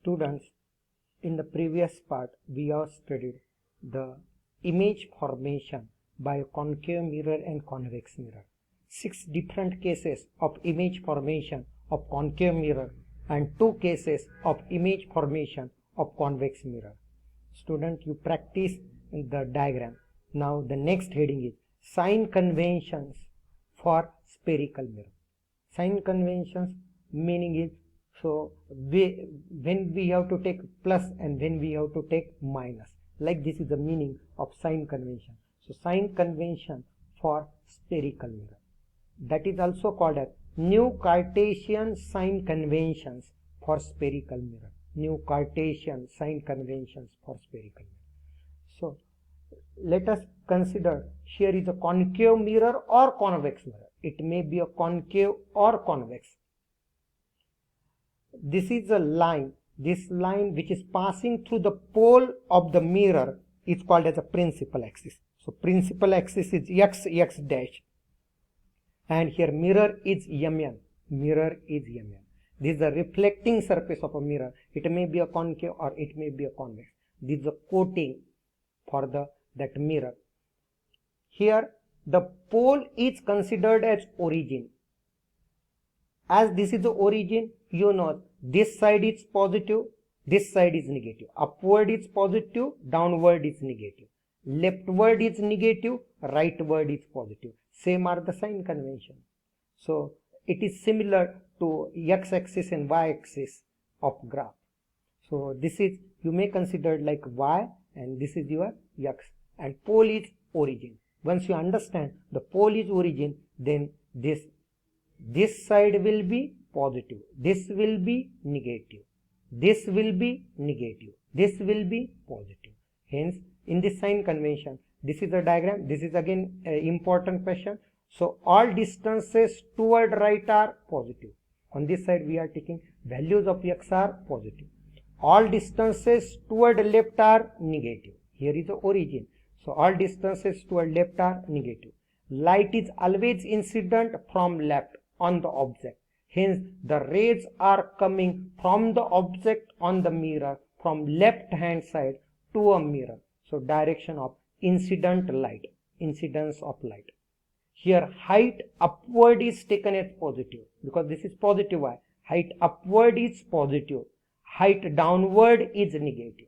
Students, in the previous part we have studied the image formation by concave mirror and convex mirror. 6 different cases of image formation of concave mirror and 2 cases of image formation of convex mirror. Student, you practice the diagram. Now the next heading is sign conventions for spherical mirror. Sign conventions meaning is, so when we have to take plus and when we have to take minus, like this is the meaning of sign convention. So sign convention for spherical mirror, that is also called as new Cartesian sign conventions for spherical mirror. New Cartesian sign conventions for spherical mirror. So let us consider, here is a concave mirror or convex mirror. It may be a concave or convex. This is a line. This line which is passing through the pole of the mirror is called as a principal axis. So principal axis is x dash, and here mirror is mn. Mirror is mn. This is a reflecting surface of a mirror. It may be a concave or it may be a convex. This is a coating for that mirror. Here the pole is considered as origin. As this is the origin, you know this side is positive, this side is negative. Upward is positive, downward is negative. Leftward is negative, rightward is positive. Same are the sign convention. So it is similar to x-axis and y-axis of graph. So this is, you may consider like y, and this is your x, and pole is origin. Once you understand the pole is origin, then this side will be positive, this will be negative, this will be negative, this will be positive. Hence, in this sign convention, this is a diagram. This is again an important question. So all distances toward right are positive. On this side we are taking values of x are positive. All distances toward left are negative. Here is the origin. So all distances toward left are negative. Light is always incident from left on the object. Hence the rays are coming from the object on the mirror from left hand side to a mirror. So direction of incident light, incidence of light. Here height upward is taken as positive because this is positive y. Height upward is positive. Height downward is negative.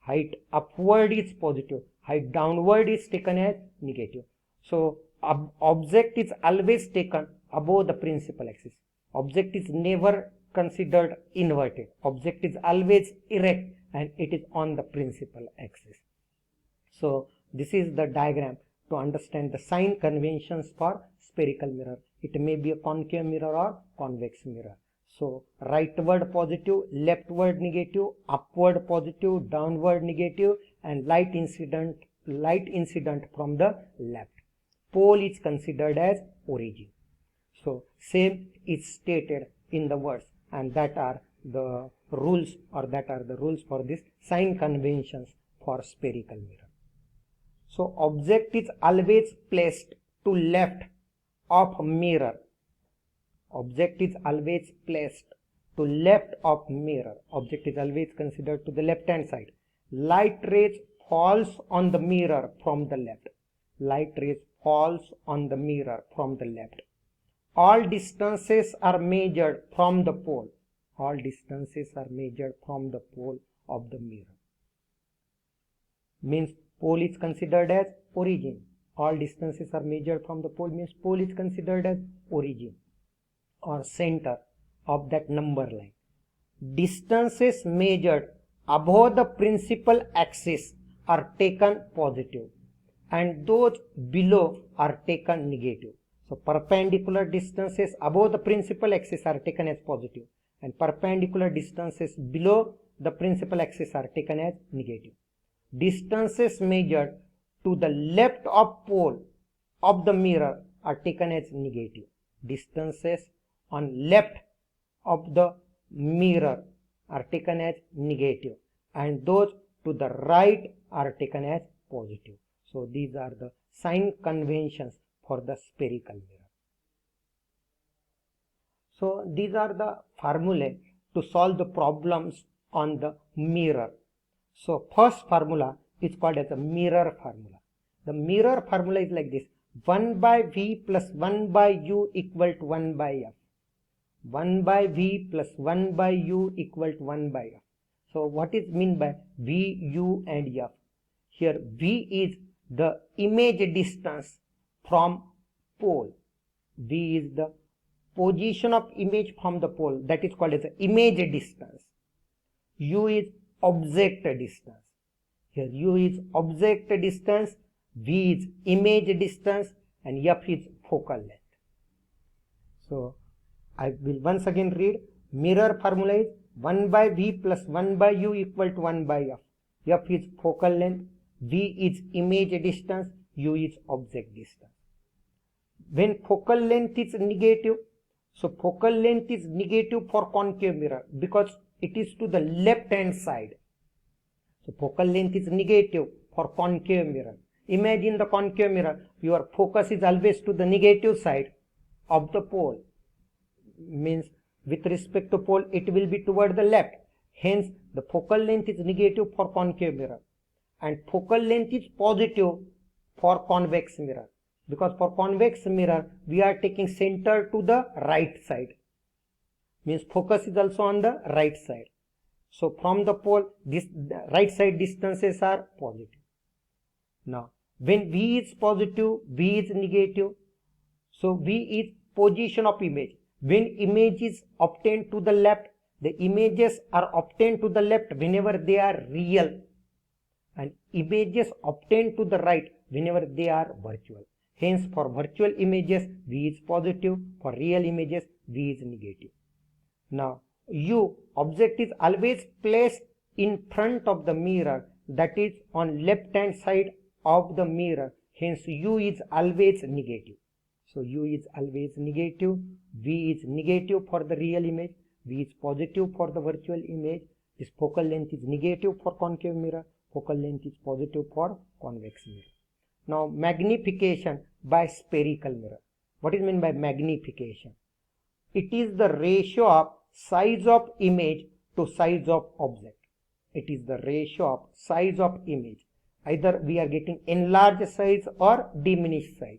Height upward is positive. Height downward is taken as negative. So object is always taken above the principal axis. Object is never considered inverted. Object is always erect and it is on the principal axis. So this is the diagram to understand the sign conventions for spherical mirror. It may be a concave mirror or convex mirror. So rightward positive, leftward negative, upward positive, downward negative, and light incident from the left. Pole is considered as origin. So same is stated in the words, and that are the rules, or that are the rules for this sign conventions for spherical mirror. So object is always placed to left of mirror. Object is always placed to left of mirror. Object is always considered to the left hand side. Light rays falls on the mirror from the left. Light rays falls on the mirror from the left. All distances are measured from the pole. All distances are measured from the pole of the mirror. Means pole is considered as origin. All distances are measured from the pole means pole is considered as origin or center of that number line. Distances measured above the principal axis are taken positive and those below are taken negative. So perpendicular distances above the principal axis are taken as positive and perpendicular distances below the principal axis are taken as negative. Distances measured to the left of pole of the mirror are taken as negative. Distances on left of the mirror are taken as negative and those to the right are taken as positive. So these are the sign conventions for the spherical mirror. So these are the formulae to solve the problems on the mirror. So first formula is called as a mirror formula. The mirror formula is like this: 1 by V plus 1 by U equal to 1 by F. 1 by V plus 1 by U equal to 1 by F. So what is mean by V, U and F? Here V is the image distance from pole. V is the position of image from the pole, that is called as the image distance. U is object distance. Here U is object distance, V is image distance and F is focal length. So I will once again read. Mirror formula is 1 by V plus 1 by U equal to 1 by F. F is focal length, V is image distance, U is object distance. When focal length is negative, so focal length is negative for concave mirror because it is to the left hand side. So focal length is negative for concave mirror. Imagine the concave mirror, your focus is always to the negative side of the pole. Means with respect to pole it will be toward the left. Hence the focal length is negative for concave mirror. And focal length is positive for convex mirror. Because for convex mirror we are taking center to the right side. Means focus is also on the right side. So from the pole this right side distances are positive. Now when V is positive, V is negative. So V is position of image. When image is obtained to the left, the images are obtained to the left whenever they are real. And images obtained to the right whenever they are virtual. Hence for virtual images V is positive, for real images V is negative. Now U, object is always placed in front of the mirror, that is on left hand side of the mirror. Hence U is always negative. So U is always negative, V is negative for the real image, V is positive for the virtual image. This focal length is negative for concave mirror, focal length is positive for convex mirror. Now magnification by spherical mirror. What is meant by magnification? It is the ratio of size of image to size of object. It is the ratio of size of image. Either we are getting enlarged size or diminished size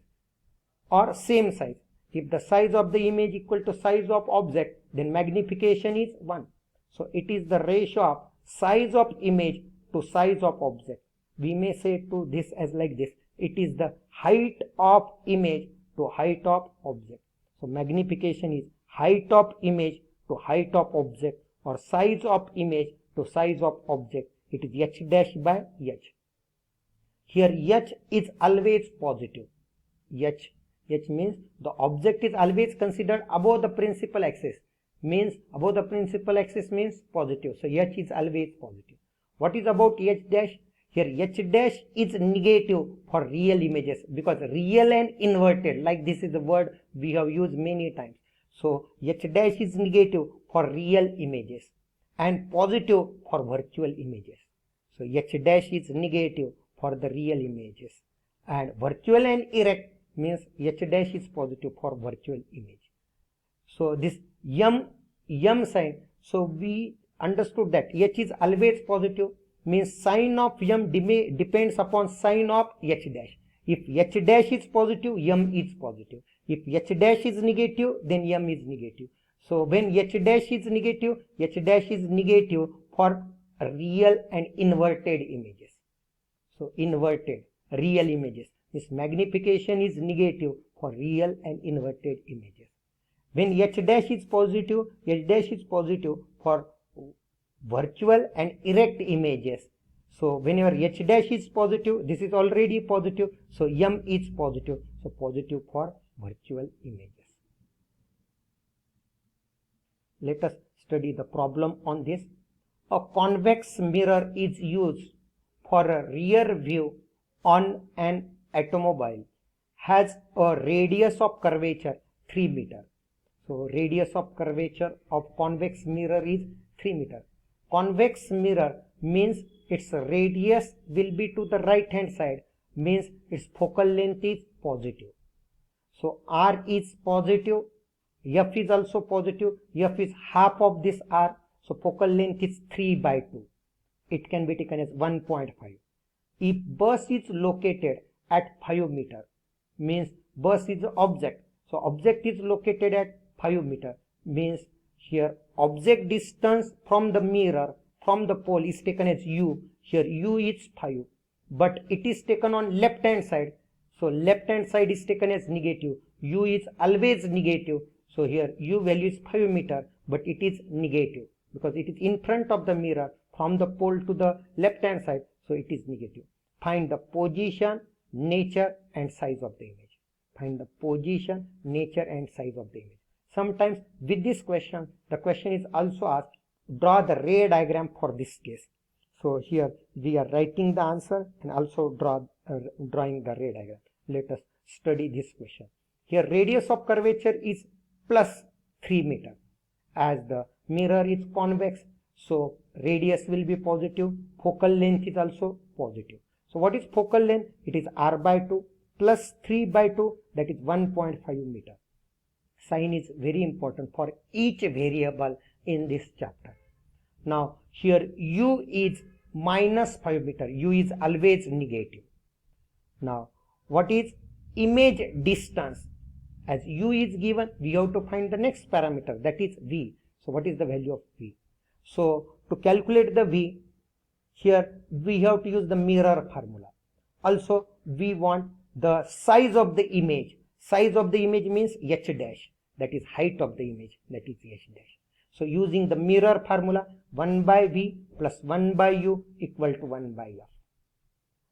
or same size. If the size of the image equal to size of object, then magnification is 1. So it is the ratio of size of image to size of object. We may say to this as like this: it is the height of image to height of object. So magnification is height of image to height of object, or size of image to size of object. It is h dash by h. Here h is always positive. H means the object is always considered above the principal axis. Means above the principal axis means positive. So h is always positive. What is about h dash? Here h dash is negative for real images, because real and inverted, like this is the word we have used many times. So h dash is negative for real images and positive for virtual images. So h dash is negative for the real images, and virtual and erect means h dash is positive for virtual image. So this m sign, so we understood that h is always positive, means sign of m depends upon sign of h dash. If h dash is positive, m is positive. If h dash is negative, then m is negative. So when h dash is negative for real and inverted images. So inverted real images, this magnification is negative for real and inverted images. When h dash is positive for virtual and erect images. So whenever h dash is positive, this is already positive, so m is positive, so positive for virtual images. Let us study the problem on this. A convex mirror is used for a rear view on an automobile, has a radius of curvature 3 meter. So radius of curvature of convex mirror is 3 meter. Convex mirror means its radius will be to the right hand side, means its focal length is positive. So R is positive, F is also positive, F is half of this R, So focal length is 3/2. It can be taken as 1.5. If bus is located at 5 meter, means bus is object. So object is located at 5 meter, means here object distance from the mirror, from the pole is taken as u. Here u is 5, but it is taken on left hand side. So left hand side is taken as negative. U is always negative. So here u value is 5 meter, but it is negative because it is in front of the mirror from the pole to the left hand side. So it is negative. Find the position, nature and size of the image. Find the position, nature and size of the image. Sometimes with this question, the question is also asked, draw the ray diagram for this case. So here we are writing the answer and also drawing the ray diagram. Let us study this question. Here radius of curvature is plus 3 meter. As the mirror is convex, so radius will be positive. Focal length is also positive. So what is focal length? It is r/2 plus 3/2, that is 1.5 meter. Sign is very important for each variable in this chapter. Now here u is minus 5 meter. U is always negative. Now what is image distance? As u is given, we have to find the next parameter, that is v. So what is the value of v? So to calculate the v, here we have to use the mirror formula. Also we want the size of the image. Size of the image means h dash, that is height of the image, that is h dash. So using the mirror formula, 1/v plus 1/u equal to 1/f.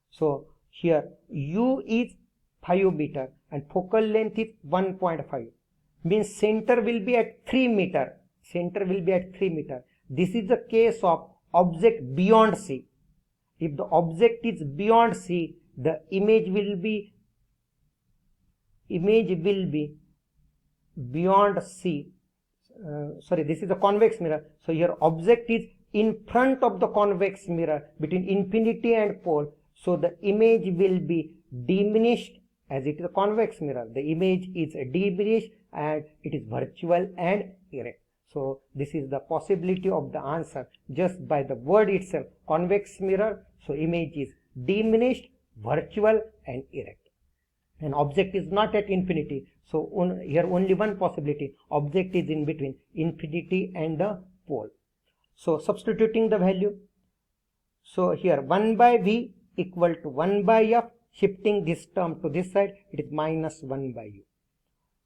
So here u is 5 meter and focal length is 1.5, means center will be at 3 meter. Center will be at 3 meter. This is the case of object beyond C. If the object is beyond C, the image will be beyond C. This is a convex mirror. So here object is in front of the convex mirror between infinity and pole. So the image will be diminished. As it is a convex mirror, the image is diminished and it is virtual and erect. So this is the possibility of the answer just by the word itself, convex mirror. So image is diminished, virtual and erect. And object is not at infinity. So here only one possibility, object is in between infinity and the pole. So substituting the value. So here 1/v equal to 1/f. Shifting this term to this side, it is minus 1/u.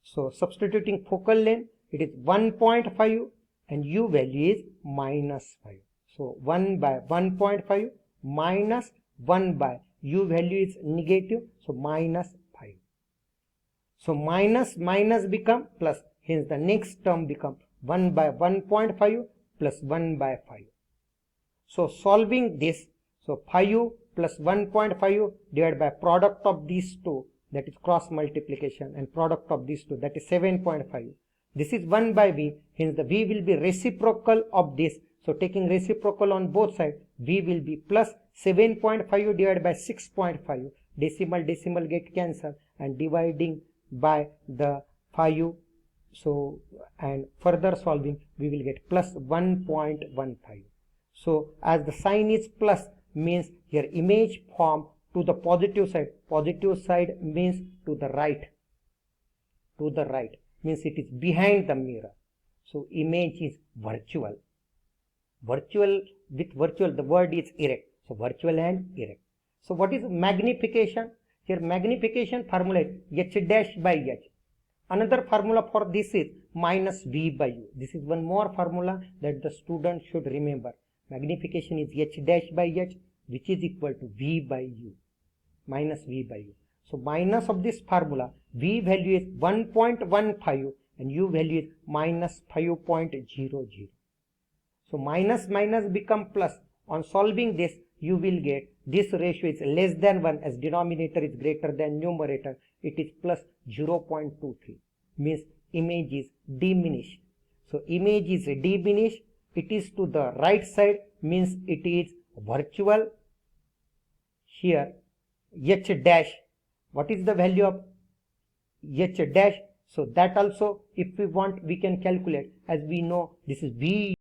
So substituting focal length, it is 1.5 and u value is minus 5. So 1/1.5 minus 1/u value is negative, so minus 5. So minus become plus, hence the next term become 1/1.5 plus 1/5. So solving this, so 5 plus 1.5 divided by product of these two, that is cross multiplication, and product of these two, that is 7.5. This is 1/v, hence the v will be reciprocal of this. So taking reciprocal on both sides, v will be plus 7.5 divided by 6.5. Decimal get cancelled and dividing by the 5. So and further solving, we will get plus 1.15. So as the sign is plus, means here image form to the positive side. Positive side means to the right. To the right means it is behind the mirror. So image is virtual. Virtual, with virtual the word is erect. So virtual and erect. So what is magnification? Here magnification formula is h dash by h. Another formula for this is minus v/u. This is one more formula that the student should remember. Magnification is h dash by h, which is equal to v/u, minus v/u. So minus of this formula, v value is 1.15 and u value is minus 5.00. So minus become plus. On solving this, you will get this ratio is less than 1 as denominator is greater than numerator. It is plus 0.23, means image is diminished. So image is diminished. It is to the right side, means it is virtual. Here h dash, what is the value of h dash? So that also if we want we can calculate, as we know this is v